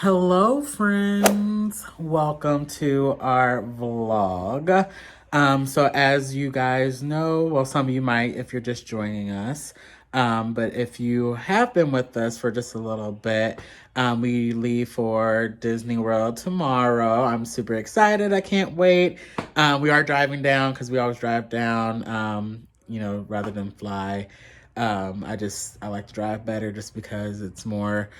Hello, friends. Welcome to our vlog. So as you guys know, well, some of you might if you're just joining us. But if you have been with us for just a little bit, we leave for Disney World tomorrow. I'm super excited. I can't wait. We are driving down because we always drive down, rather than fly. I like to drive better just because it's more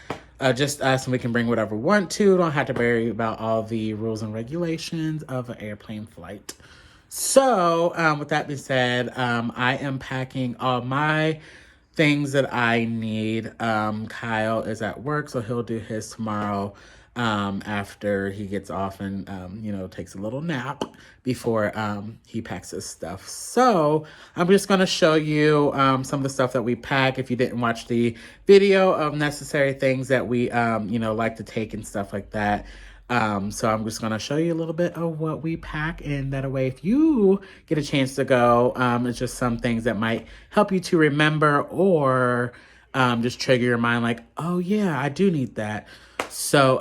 just us and we can bring whatever we want to. Don't have to worry about all the rules and regulations of an airplane flight. So, with that being said, I am packing all my things that I need. Kyle is at work, so he'll do his tomorrow after he gets off and, takes a little nap before he packs his stuff. So I'm just going to show you some of the stuff that we pack. If you didn't watch the video of necessary things that we, like to take and stuff like that. So I'm just going to show you a little bit of what we pack, and that way if you get a chance to go, it's just some things that might help you to remember or just trigger your mind like, oh yeah, I do need that. So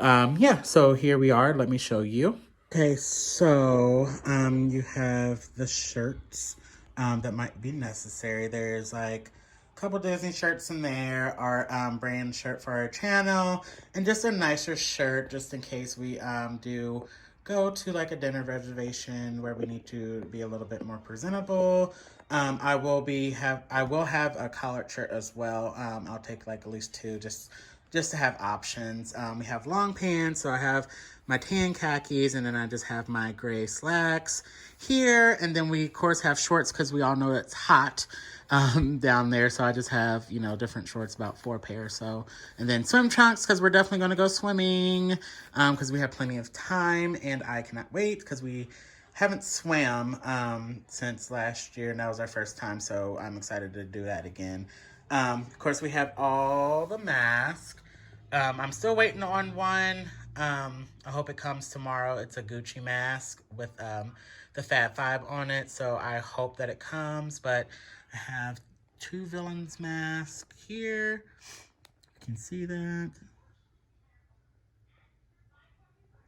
so here we are. Let me show you. Okay, so you have the shirts that might be necessary. There's like couple Disney shirts in there, our brand shirt for our channel, and just a nicer shirt just in case we do go to like a dinner reservation where we need to be a little bit more presentable. I will have a collared shirt as well. I'll take like at least two just to have options. We have long pants, so I have my tan khakis, and then I just have my gray slacks here. And then we, of course, have shorts because we all know it's hot down there. So I just have, different shorts, about 4 pairs. So, and then swim trunks because we're definitely going to go swimming because we have plenty of time. And I cannot wait because we haven't swam since last year, and that was our first time. So I'm excited to do that again. Of course, we have all the masks. I'm still waiting on one. I hope it comes tomorrow. It's a Gucci mask with the Fab Five on it, so I hope that it comes. But I have 2 villains masks here. You can see that.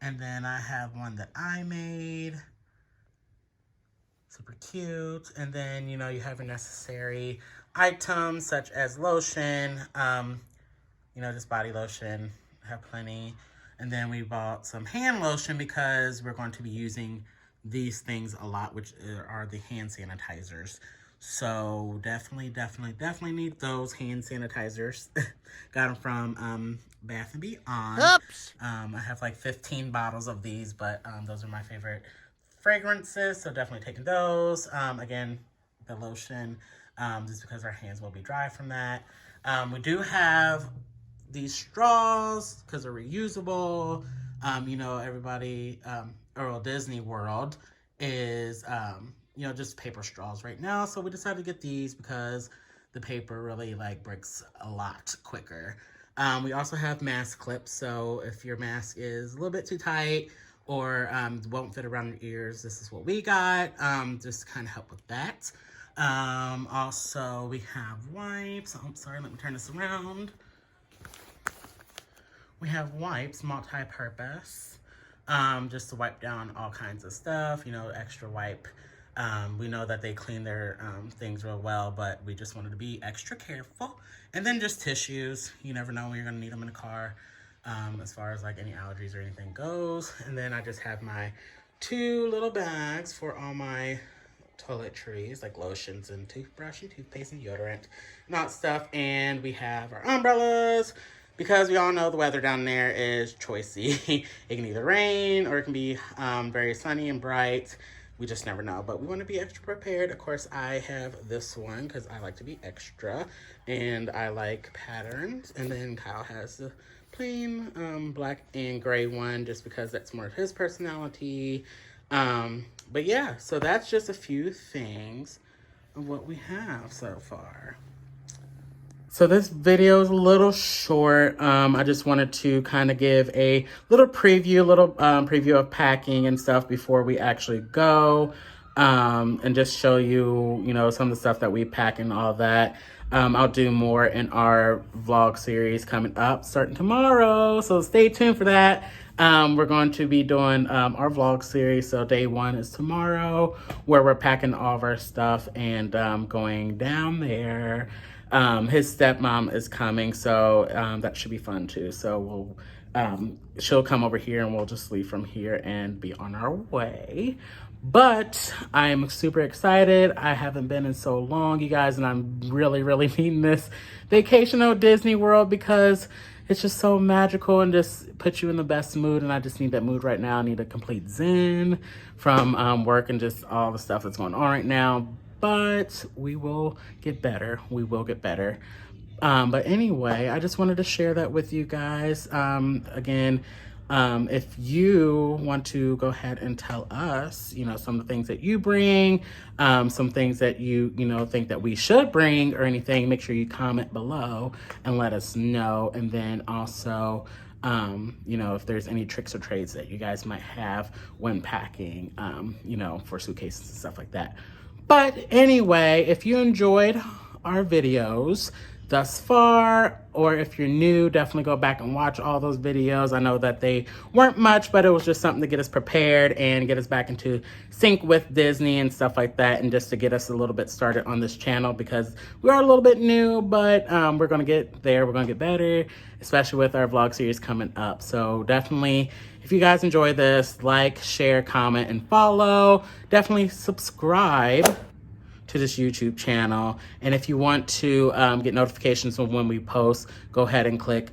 And then I have one that I made. Super cute. And then, you have your necessary items such as lotion, just body lotion. I have plenty. And then we bought some hand lotion because we're going to be using these things a lot, which are the hand sanitizers. So definitely need those hand sanitizers. Got them from Bath & Beyond. Oops! I have like 15 bottles of these, but those are my favorite fragrances, so definitely taking those. Again, the lotion, just because our hands will be dry from that. We do have these straws because they're reusable. Everybody, Disney World is, just paper straws right now. So we decided to get these because the paper really breaks a lot quicker. We also have mask clips. So if your mask is a little bit too tight or won't fit around your ears, this is what we got, just to kind of help with that. Also, we have wipes. Oh, I'm sorry, let me turn this around. We have wipes, multi-purpose, just to wipe down all kinds of stuff, extra wipe. We know that they clean their things real well, but we just wanted to be extra careful. And then just tissues. You never know when you're going to need them in a car, as far as any allergies or anything goes. And then I just have my 2 little bags for all my toiletries, like lotions and toothbrush and toothpaste and deodorant and all that stuff. And we have our umbrellas, because we all know the weather down there is choicy. It can either rain or it can be very sunny and bright. We just never know, but we want to be extra prepared. Of course, I have this one because I like to be extra and I like patterns. And then Kyle has the plain black and gray one just because that's more of his personality. But yeah, so that's just a few things of what we have so far. So this video is a little short. I just wanted to kind of give a little preview of packing and stuff before we actually go, and just show you, some of the stuff that we pack and all that. I'll do more in our vlog series coming up starting tomorrow. So stay tuned for that. We're going to be doing our vlog series. So day 1 is tomorrow, where we're packing all of our stuff and going down there. His stepmom is coming, so that should be fun too. So she'll come over here and we'll just leave from here and be on our way. But I'm super excited. I haven't been in so long, you guys, and I'm really, really needing this vacation at Disney World because it's just so magical and just puts you in the best mood. And I just need that mood right now. I need a complete zen from work and just all the stuff that's going on right now. But we will get better. We will get better. But anyway, I just wanted to share that with you guys. Again, if you want to go ahead and tell us, some of the things that you bring, some things that you think that we should bring or anything, make sure you comment below and let us know. And then also, if there's any tricks or trades that you guys might have when packing, for suitcases and stuff like that. But anyway, if you enjoyed our videos thus far, or if you're new, definitely go back and watch all those videos. I know that they weren't much, but it was just something to get us prepared and get us back into sync with Disney and stuff like that, and just to get us a little bit started on this channel because we are a little bit new, but we're gonna get there. We're gonna get better, especially with our vlog series coming up. So definitely, if you guys enjoy this, like, share, comment, and follow. Definitely subscribe to this YouTube channel. And if you want to get notifications of when we post, go ahead and click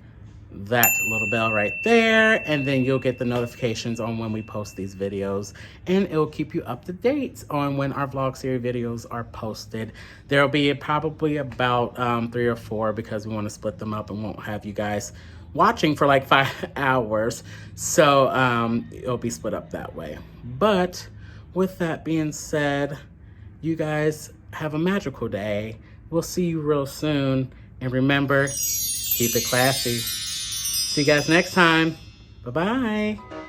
that little bell right there, and then you'll get the notifications on when we post these videos, and it will keep you up to date on when our vlog series videos are posted. There'll be probably about 3 or 4 because we want to split them up and won't have you guys watching for like 5 hours. So it'll be split up that way. But with that being said, you guys have a magical day. We'll see you real soon. And remember, keep it classy. See you guys next time. Bye-bye.